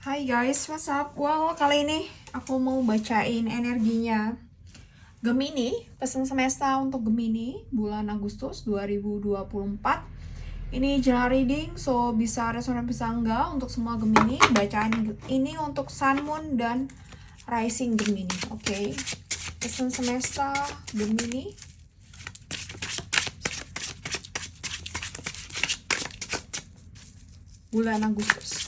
Hai guys, what's up? Well, kali ini aku mau bacain energinya Gemini, pesan semesta untuk Gemini bulan Agustus 2024. Ini general reading, so bisa resonan bisa enggak untuk semua Gemini. Bacaan ini untuk Sun, Moon, dan Rising Gemini, oke? Pesan semesta Gemini bulan Agustus.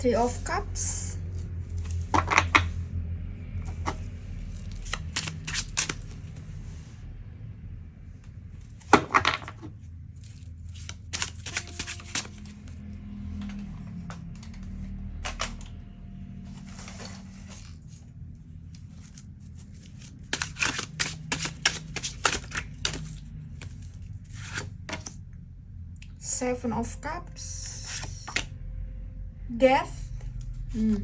Three of Cups, Seven of Cups, Death, The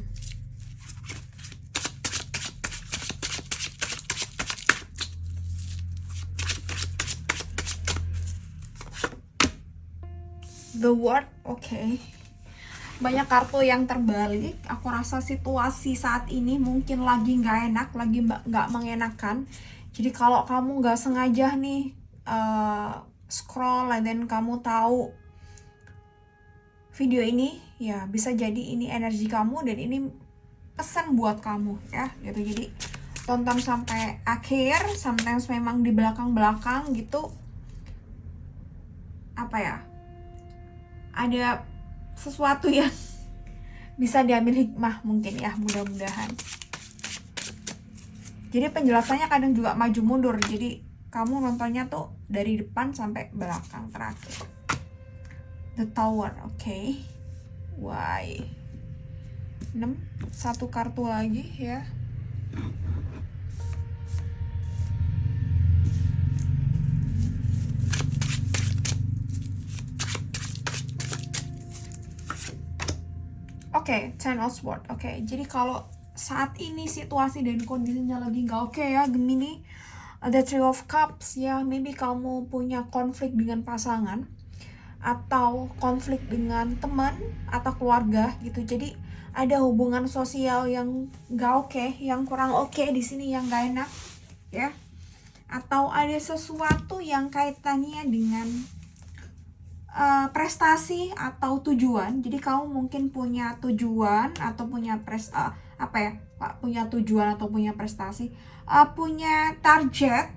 World, oke. Banyak kartu yang terbalik. Aku rasa situasi saat ini mungkin lagi nggak enak, lagi nggak mengenakan. Jadi kalau kamu nggak sengaja nih scroll dan kamu tahu video ini, ya bisa jadi ini energi kamu dan ini pesan buat kamu ya gitu. Jadi tonton sampai akhir. Sometimes memang di belakang-belakang gitu apa ya, ada sesuatu yang bisa diambil hikmah mungkin ya, mudah-mudahan. Jadi penjelasannya kadang juga maju mundur, jadi kamu nontonnya tuh dari depan sampai belakang terakhir. The Tower, oke. Why? 6, satu kartu lagi ya. Oke, Ten of Swords. Oke, jadi kalau saat ini situasi dan kondisinya lagi nggak oke ya Gemini, ada Three of Cups ya, maybe kamu punya konflik dengan pasangan atau konflik dengan teman atau keluarga gitu. Jadi ada hubungan sosial yang nggak oke, yang kurang oke di sini, yang nggak enak ya. Atau ada sesuatu yang kaitannya dengan prestasi atau tujuan. Jadi kamu mungkin punya tujuan atau punya punya tujuan atau punya prestasi, punya target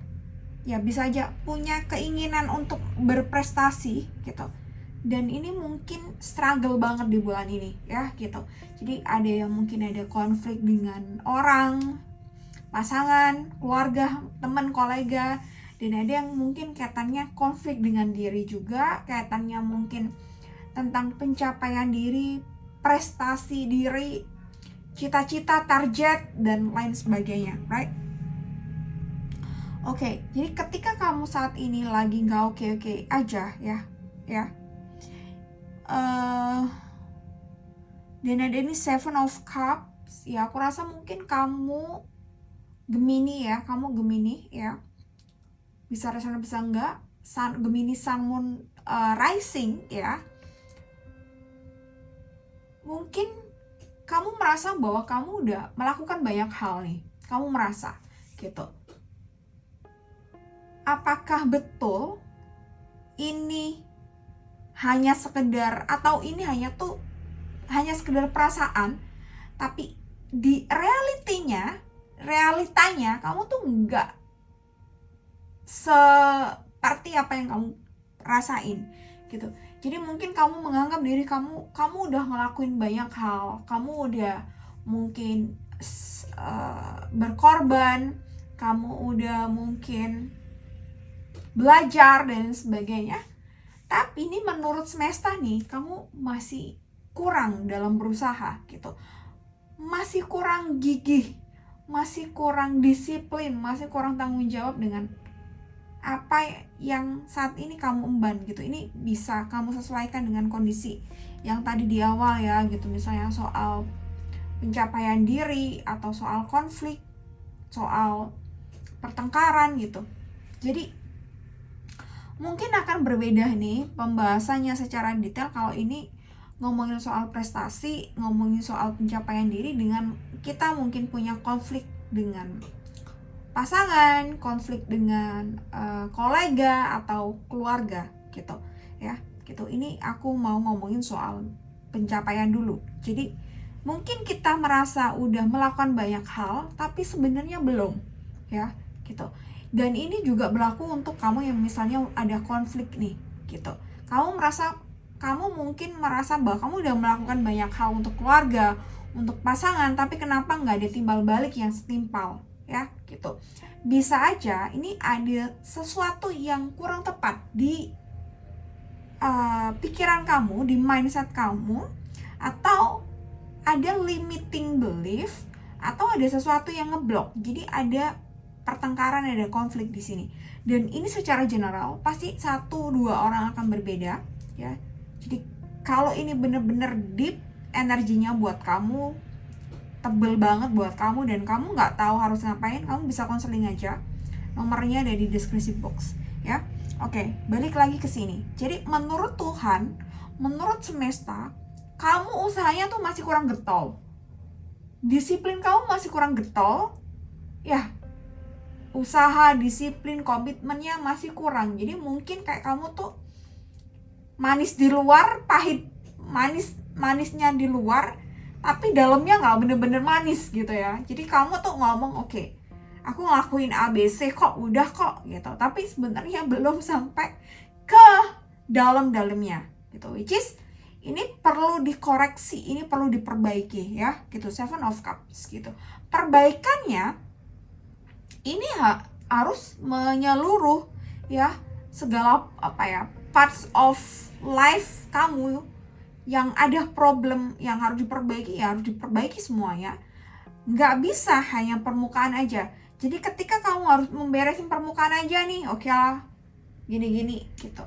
ya, bisa aja punya keinginan untuk berprestasi gitu. Dan ini mungkin struggle banget di bulan ini ya gitu. Jadi ada yang mungkin ada konflik dengan orang, pasangan, keluarga, teman, kolega. Dan ada yang mungkin kaitannya konflik dengan diri juga, kaitannya mungkin tentang pencapaian diri, prestasi diri, cita-cita, target, dan lain sebagainya, right? Oke, jadi ketika kamu saat ini lagi nggak oke-oke aja ya, dan ada ini Seven of Cups, ya aku rasa mungkin kamu Gemini ya, bisa resonate bisa enggak, Gemini Sun, Moon, Rising ya, mungkin kamu merasa bahwa kamu udah melakukan banyak hal nih, kamu merasa gitu. Apakah betul ini hanya sekedar, atau ini hanya sekedar perasaan, tapi di realitanya kamu tuh nggak seperti apa yang kamu rasain gitu. Jadi mungkin kamu menganggap diri kamu udah ngelakuin banyak hal, kamu udah mungkin berkorban, kamu udah mungkin belajar dan sebagainya. Tapi ini menurut semesta nih, kamu masih kurang dalam berusaha gitu. Masih kurang gigih, masih kurang disiplin, masih kurang tanggung jawab dengan apa yang saat ini kamu emban gitu. Ini bisa kamu sesuaikan dengan kondisi yang tadi di awal ya gitu. Misalnya soal pencapaian diri, atau soal konflik, soal pertengkaran gitu. Jadi Mungkin akan berbeda nih pembahasannya secara detail kalau ini ngomongin soal prestasi, ngomongin soal pencapaian diri, dengan kita mungkin punya konflik dengan pasangan, konflik dengan kolega atau keluarga gitu ya. Gitu. Ini aku mau ngomongin soal pencapaian dulu. Jadi mungkin kita merasa udah melakukan banyak hal tapi sebenarnya belum ya gitu. Dan ini juga berlaku untuk kamu yang misalnya ada konflik nih gitu. Kamu mungkin merasa bahwa kamu udah melakukan banyak hal untuk keluarga, untuk pasangan, tapi kenapa nggak ada timbal balik yang setimpal ya gitu. Bisa aja ini ada sesuatu yang kurang tepat di pikiran kamu, di mindset kamu, atau ada limiting belief, atau ada sesuatu yang ngeblok. Jadi ada pertengkaran, ada konflik di sini. Dan ini secara general pasti 1-2 orang akan berbeda ya. Jadi kalau ini bener-bener deep energinya buat kamu, tebel banget buat kamu, dan kamu nggak tahu harus ngapain, kamu bisa konseling aja. Nomornya ada di deskripsi box ya. Oke, balik lagi ke sini. Jadi menurut Tuhan, menurut semesta, kamu usahanya tuh masih kurang getol. Disiplin kamu masih kurang getol. Ya, usaha, disiplin, komitmennya masih kurang. Jadi mungkin kayak kamu tuh manis di luar, pahit, manisnya di luar, tapi dalamnya nggak bener-bener manis gitu ya. Jadi kamu tuh ngomong, oke, aku ngelakuin ABC kok, udah kok gitu, tapi sebenarnya belum sampai ke dalam-dalamnya gitu, which is ini perlu dikoreksi, ini perlu diperbaiki ya gitu. 7 of Cups gitu. Perbaikannya ini harus menyeluruh ya, segala parts of life kamu yang ada problem yang harus diperbaiki, ya harus diperbaiki semuanya. Nggak bisa hanya permukaan aja. Jadi ketika kamu harus memberesin permukaan aja nih, oke lah, gini-gini gitu,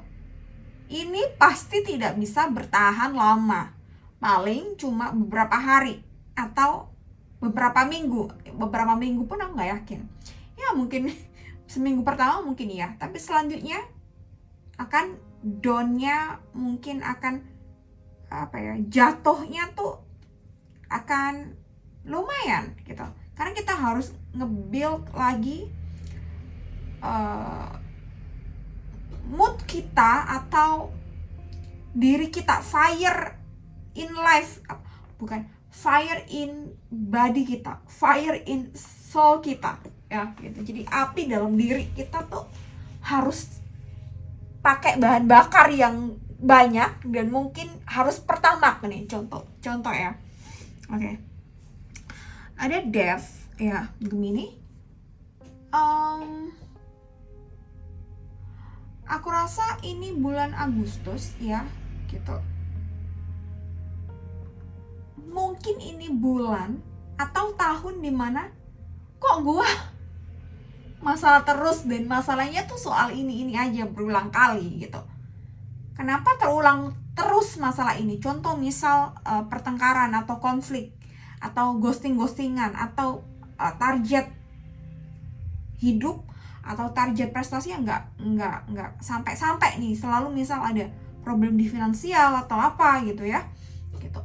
ini pasti tidak bisa bertahan lama. Paling cuma beberapa hari atau beberapa minggu. Beberapa minggu pun aku nggak yakin. Ya mungkin seminggu pertama mungkin ya, tapi selanjutnya akan down-nya mungkin akan jatuhnya tuh akan lumayan gitu. Karena kita harus nge-build lagi mood kita atau diri kita, fire in life, bukan fire in body kita, fire in soul kita ya gitu. Jadi api dalam diri kita tuh harus pakai bahan bakar yang banyak, dan mungkin harus pertamax nih, contoh ya. Oke. Ada Dev ya, Gemini. Aku rasa ini bulan Agustus ya gitu. Mungkin ini bulan atau tahun dimana kok gua masalah terus, dan masalahnya tuh soal ini aja berulang kali gitu. Kenapa terulang terus masalah ini? Contoh misal pertengkaran atau konflik atau ghostingan atau target hidup atau target prestasi yang nggak sampai nih. Selalu misal ada problem di finansial atau apa gitu ya gitu.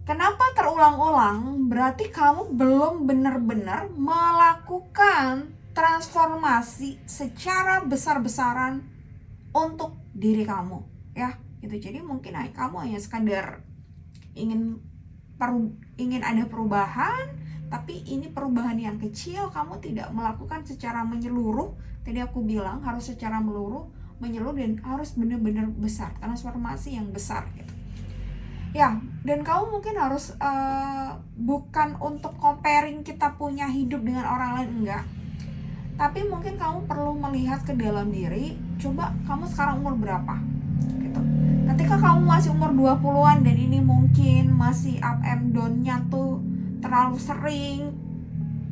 Kenapa terulang-ulang? Berarti kamu belum benar-benar melakukan transformasi secara besar-besaran untuk diri kamu ya gitu. Jadi mungkin kamu hanya sekadar ingin ada perubahan, tapi ini perubahan yang kecil, kamu tidak melakukan secara menyeluruh. Tadi aku bilang harus secara menyeluruh, dan harus benar-benar besar, transformasi yang besar gitu ya. Dan kamu mungkin harus bukan untuk comparing kita punya hidup dengan orang lain, enggak, tapi mungkin kamu perlu melihat ke dalam diri. Coba kamu sekarang umur berapa gitu. Ketika kamu masih umur 20-an dan ini mungkin masih up and down-nya tuh terlalu sering,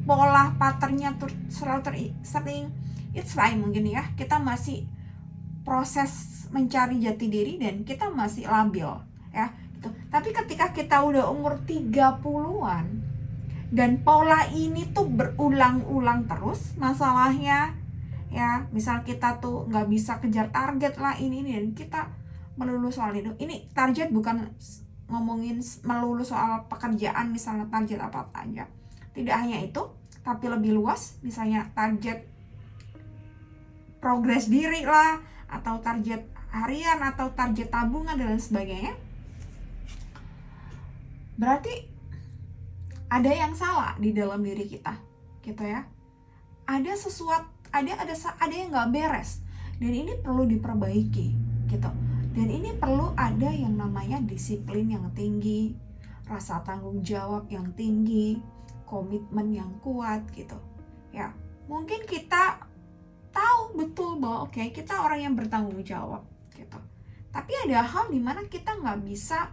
pola pattern-nya tuh selalu sering, it's fine mungkin ya. Kita masih proses mencari jati diri dan kita masih labil ya gitu. Tapi ketika kita udah umur 30-an dan pola ini tuh berulang-ulang terus masalahnya, ya. Misal kita tuh nggak bisa kejar target lah ini dan kita melulu soal itu. Ini target bukan ngomongin melulu soal pekerjaan, misalnya target apa aja, tidak hanya itu, tapi lebih luas, misalnya target progres diri lah, atau target harian, atau target tabungan dan lain sebagainya. Berarti ada yang salah di dalam diri kita, gitu ya. Ada sesuatu, ada yang nggak beres, dan ini perlu diperbaiki, gitu. Dan ini perlu ada yang namanya disiplin yang tinggi, rasa tanggung jawab yang tinggi, komitmen yang kuat, gitu. Ya, mungkin kita tahu betul bahwa oke, kita orang yang bertanggung jawab, gitu. Tapi ada hal dimana kita nggak bisa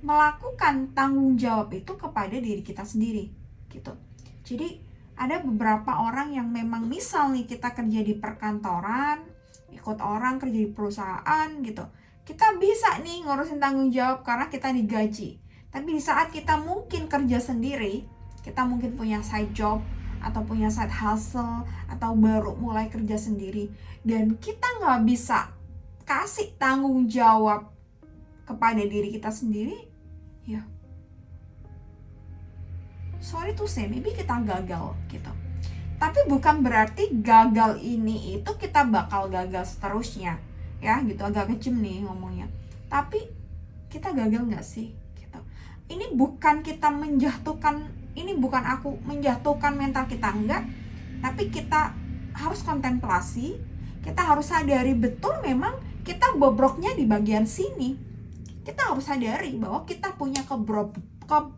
melakukan tanggung jawab itu kepada diri kita sendiri, gitu. Jadi ada beberapa orang yang memang misal nih kita kerja di perkantoran, ikut orang kerja di perusahaan, gitu. Kita bisa nih ngurusin tanggung jawab karena kita digaji. Tapi di saat kita mungkin kerja sendiri, kita mungkin punya side job, atau punya side hustle, atau baru mulai kerja sendiri, dan kita nggak bisa kasih tanggung jawab kepada diri kita sendiri, ya sorry to say, maybe kita gagal, gitu. Tapi bukan berarti gagal ini itu kita bakal gagal seterusnya, ya gitu. Agak kejem nih ngomongnya, tapi kita gagal nggak sih, gitu. Ini bukan kita menjatuhkan, ini bukan aku menjatuhkan mental kita, enggak. Tapi kita harus kontemplasi, kita harus sadari betul memang kita bobroknya di bagian sini. Kita harus sadari bahwa kita punya kebobrokan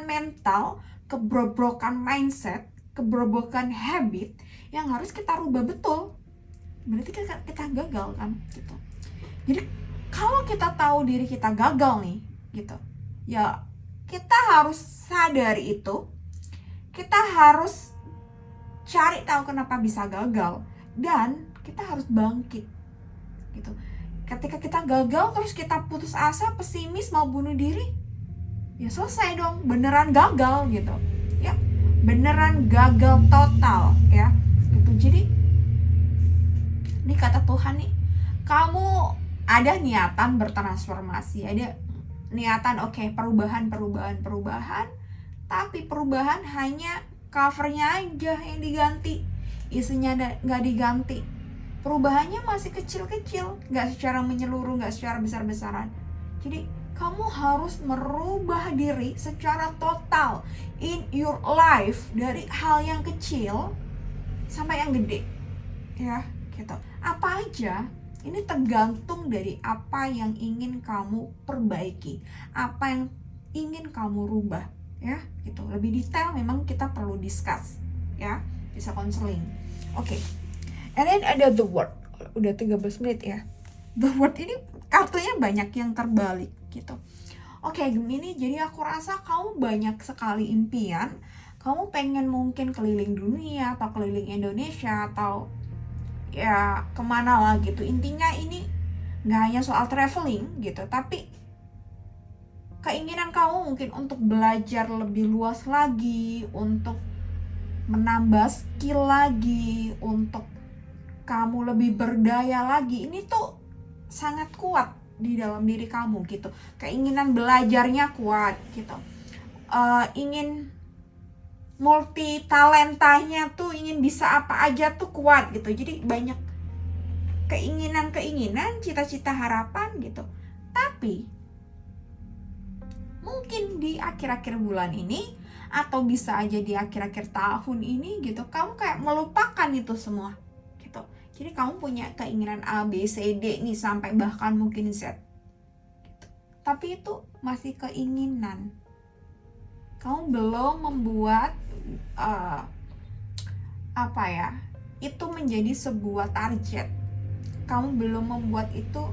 mental, kebobrokan mindset, kebobrokan habit yang harus kita rubah betul. Berarti kita gagal kan, gitu. Jadi kalau kita tahu diri kita gagal nih, gitu, ya kita harus sadari itu. Kita harus cari tahu kenapa bisa gagal, dan kita harus bangkit, gitu. Ketika kita gagal terus kita putus asa, pesimis, mau bunuh diri, ya selesai dong, beneran gagal, gitu ya, beneran gagal total, ya gitu. Jadi ini kata Tuhan nih, kamu ada niatan bertransformasi, ada niatan perubahan, tapi perubahan hanya covernya aja yang diganti, isinya nggak diganti. Perubahannya masih kecil-kecil, nggak secara menyeluruh, nggak secara besar-besaran. Jadi kamu harus merubah diri secara total in your life, dari hal yang kecil sampai yang gede, ya gitu. Apa aja ini tergantung dari apa yang ingin kamu perbaiki, apa yang ingin kamu rubah, ya gitu. Lebih detail memang kita perlu discuss, ya, bisa konseling. Oke. And then ada the word. Udah 13 menit ya. The word ini kartunya banyak yang terbalik, gitu. Oke, Gemini, jadi aku rasa kamu banyak sekali impian. Kamu pengen mungkin keliling dunia, atau keliling Indonesia, atau ya kemana lah gitu. Intinya ini gak hanya soal traveling gitu, tapi keinginan kamu mungkin untuk belajar lebih luas lagi, untuk menambah skill lagi, untuk kamu lebih berdaya lagi. Ini tuh sangat kuat di dalam diri kamu, gitu. Keinginan belajarnya kuat, gitu. Ingin multi talentanya tuh, ingin bisa apa aja tuh kuat, gitu. Jadi banyak keinginan, cita-cita, harapan, gitu. Tapi mungkin di akhir-akhir bulan ini, atau bisa aja di akhir-akhir tahun ini, gitu, kamu kayak melupakan itu semua, gitu. Jadi kamu punya keinginan A, B, C, D nih, sampai bahkan mungkin Z, gitu. Tapi itu masih keinginan. Kamu belum membuat itu menjadi sebuah target. Kamu belum membuat itu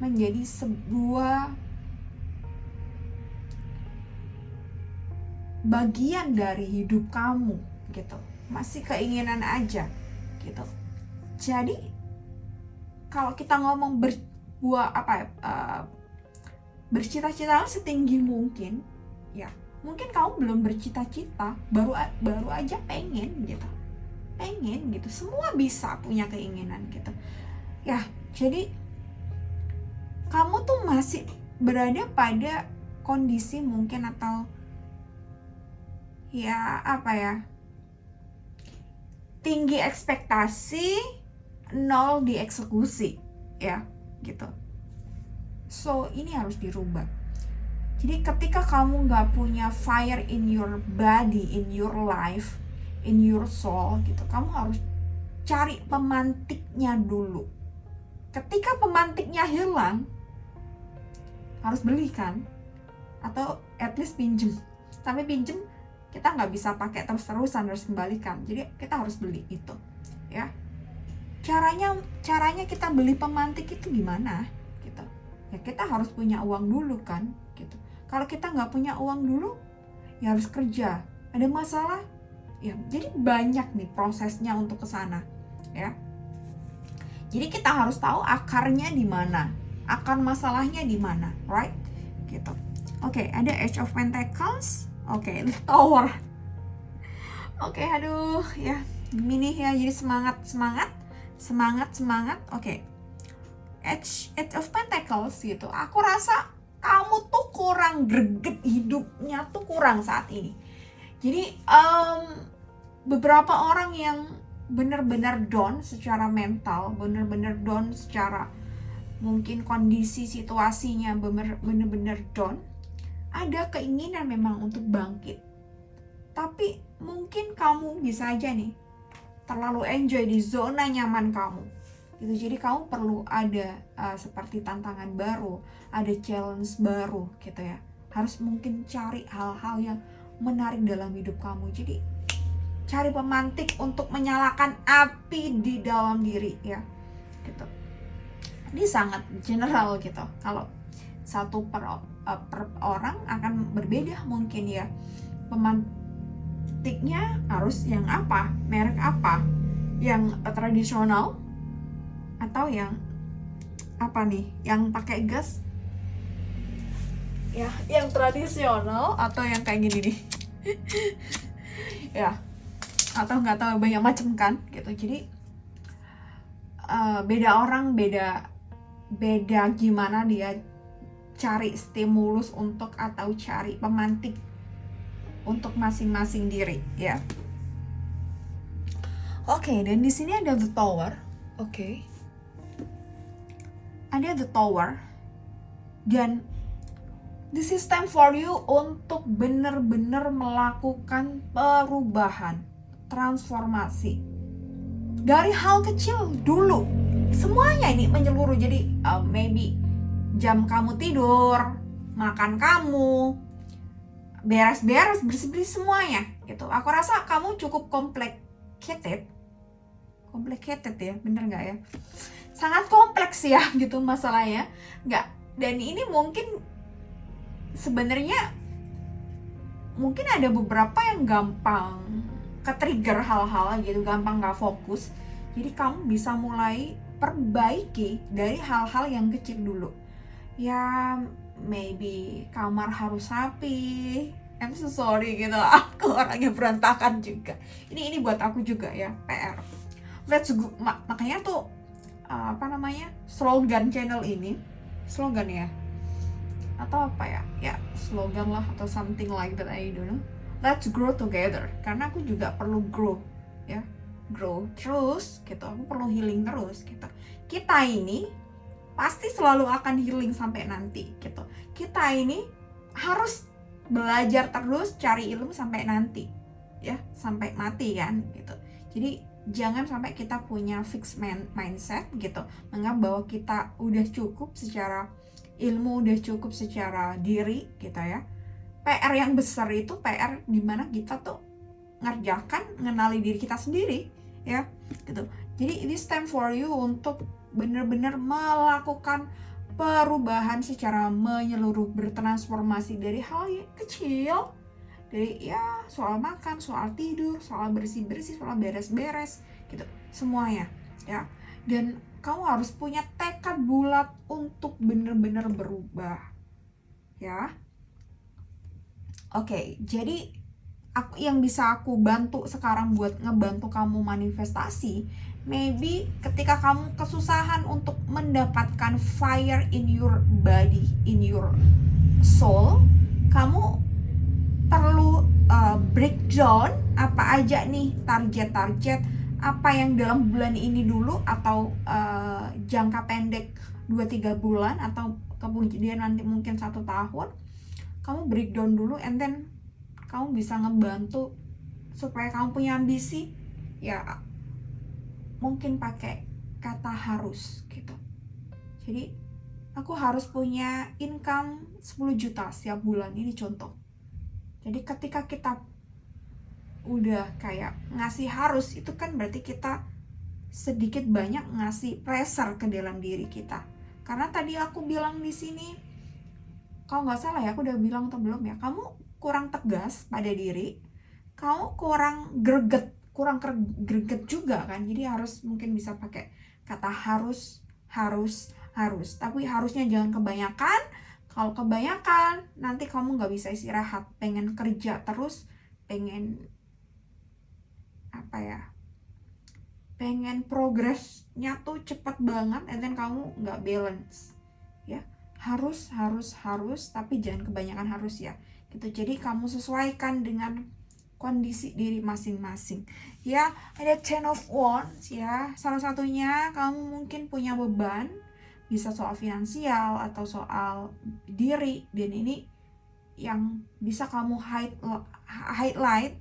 menjadi sebuah bagian dari hidup kamu, gitu. Masih keinginan aja, gitu. Jadi kalau kita ngomong bercita-cita setinggi mungkin, ya mungkin kamu belum bercita-cita, baru aja pengen, gitu. pengen gitu. Semua bisa punya keinginan gitu ya. Jadi kamu tuh masih berada pada kondisi mungkin atau ya apa ya, tinggi ekspektasi, nol dieksekusi ya gitu. So ini harus dirubah. Jadi ketika kamu gak punya fire in your body, in your life, in your soul gitu, kamu harus cari pemantiknya dulu. Ketika pemantiknya hilang, harus beli kan, atau at least pinjem. Tapi pinjem kita nggak bisa pakai terus-terusan, harus kembalikan. Jadi kita harus beli itu ya. Caranya kita beli pemantik itu gimana gitu ya? Kita harus punya uang dulu kan gitu. Kalau kita nggak punya uang dulu ya harus kerja. Ada masalah ya, jadi banyak nih prosesnya untuk kesana ya. Jadi kita harus tahu akarnya di mana, akar masalahnya di mana, right? Gitu. Oke, ada Age of Pentacles. Oke, the Tower. Oke, aduh ya, gini ya, jadi semangat. Oke. Age of Pentacles gitu. Aku rasa kamu tuh kurang greget, hidupnya tuh kurang saat ini. Jadi beberapa orang yang benar-benar down secara mental, benar-benar down secara mungkin kondisi situasinya benar-benar down, ada keinginan memang untuk bangkit. Tapi mungkin kamu bisa aja nih terlalu enjoy di zona nyaman kamu gitu. Jadi kamu perlu ada seperti tantangan baru, ada challenge baru gitu ya. Harus mungkin cari hal-hal yang menarik dalam hidup kamu. Jadi cari pemantik untuk menyalakan api di dalam diri ya gitu. Ini sangat general gitu. Kalau satu per orang akan berbeda mungkin ya. Pemantiknya harus yang apa, merek apa, yang tradisional atau yang apa nih, yang pakai gas ya, yang tradisional atau yang kayak gini nih ya, atau nggak tahu, banyak macam kan gitu. Jadi beda orang beda gimana dia cari stimulus untuk atau cari pemantik untuk masing-masing diri ya. Oke, dan di sini ada the Tower. Oke. Ada the Tower, dan this is time for you untuk benar-benar melakukan perubahan, transformasi dari hal kecil dulu. Semuanya ini menyeluruh. Jadi maybe jam kamu tidur, makan kamu, beres-beres, bersih-bersih semuanya gitu. Aku rasa kamu cukup complicated ya, bener nggak ya? Sangat kompleks ya gitu masalahnya, nggak. Dan ini mungkin sebenarnya mungkin ada beberapa yang gampang ke-trigger hal-hal gitu, gampang nggak fokus. Jadi kamu bisa mulai perbaiki dari hal-hal yang kecil dulu ya. Maybe kamar harus rapi. I'm so sorry gitu, aku orangnya berantakan juga. Ini buat aku juga ya, PR. Let's go. Makanya tuh slogan channel ini, slogan ya, atau apa ya slogan lah atau something like that, I don't know. Let's grow together, karena aku juga perlu grow ya, grow terus gitu. Aku perlu healing terus gitu. Kita ini pasti selalu akan healing sampai nanti gitu. Kita ini harus belajar terus, cari ilmu sampai nanti ya, sampai mati kan gitu. Jadi jangan sampai kita punya fixed mindset gitu, menganggap bahwa kita udah cukup secara ilmu, udah cukup secara diri gitu ya. PR yang besar itu PR dimana kita tuh ngerjakan, ngenali diri kita sendiri ya gitu. Jadi this time for you untuk benar-benar melakukan perubahan secara menyeluruh, bertransformasi dari hal yang kecil, dari ya soal makan, soal tidur, soal bersih-bersih, soal beres-beres gitu, semuanya ya. Dan kamu harus punya tekad bulat untuk benar-benar berubah ya. Oke, jadi yang bisa aku bantu sekarang buat ngebantu kamu manifestasi, maybe ketika kamu kesusahan untuk mendapatkan fire in your body, in your soul, kamu perlu breakdown apa aja nih target-target apa yang dalam bulan ini dulu, atau jangka pendek 2-3 bulan, atau kemudian nanti mungkin 1 tahun. Kamu breakdown dulu, and then kamu bisa ngebantu supaya kamu punya ambisi. Ya mungkin pakai kata harus gitu. Jadi aku harus punya income 10 juta setiap bulan, ini contoh. Jadi ketika kita udah kayak ngasih harus, itu kan berarti kita sedikit banyak ngasih pressure ke dalam diri kita. Karena tadi aku bilang di sini, kalau nggak salah ya, aku udah bilang atau belum ya, kamu kurang tegas pada diri, kamu kurang greget juga kan. Jadi harus mungkin bisa pakai kata harus. Tapi harusnya jangan kebanyakan. Kalau kebanyakan nanti kamu nggak bisa istirahat, pengen kerja terus, pengen progresnya tuh cepet banget, and then kamu nggak balance ya. Harus, tapi jangan kebanyakan harus ya gitu. Jadi kamu sesuaikan dengan kondisi diri masing-masing ya. Ada 10 of Wands ya, salah satunya kamu mungkin punya beban, bisa soal finansial atau soal diri, dan ini yang bisa kamu highlight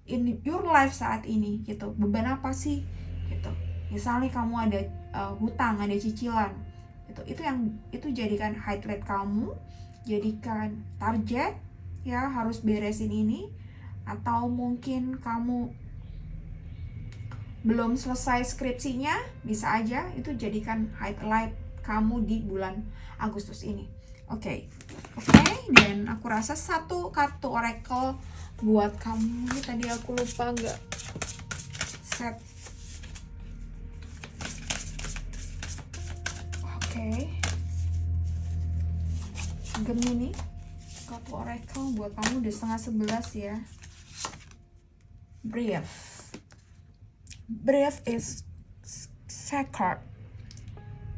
in your life saat ini gitu. Beban apa sih gitu. Misalnya kamu ada hutang, ada cicilan gitu. Itu jadikan highlight kamu, jadikan target ya, harus beresin ini. Atau mungkin kamu belum selesai skripsinya, bisa aja itu jadikan highlight kamu di bulan Agustus ini. Oke, dan aku rasa 1 kartu oracle buat kamu. Ini tadi aku lupa nggak set. Gemini, kartu oracle buat kamu udah 10:30 ya. Brave is sacred.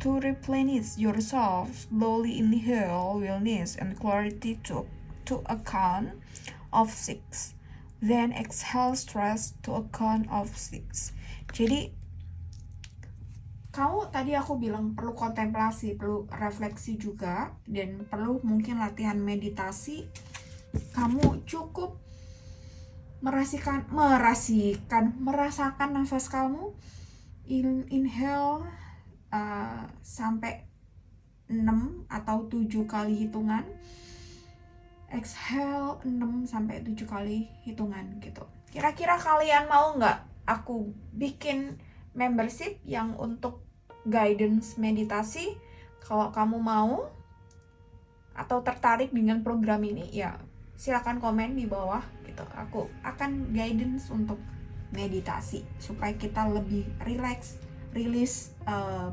To replenish yourself, slowly inhale wellness and clarity to account of 6. Then exhale stress to account of 6. Jadi kamu tadi aku bilang perlu kontemplasi, perlu refleksi juga, dan perlu mungkin latihan meditasi. Kamu cukup merasakan nafas kamu. Inhale sampai 6 atau 7 kali hitungan. Exhale 6 sampai 7 kali hitungan gitu. Kira-kira kalian mau nggak aku bikin membership yang untuk guidance meditasi? Kalau kamu mau atau tertarik dengan program ini, ya silakan komen di bawah gitu. Aku akan guidance untuk meditasi supaya kita lebih relax, rilis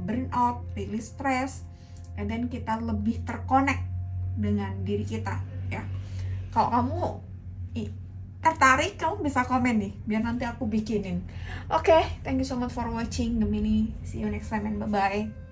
burnout, rilis stress, and then kita lebih terkonek dengan diri kita ya. Kalau kamu tertarik, kamu bisa komen nih, biar nanti aku bikinin. Oke, thank you so much for watching Gemini. See you next time and bye-bye.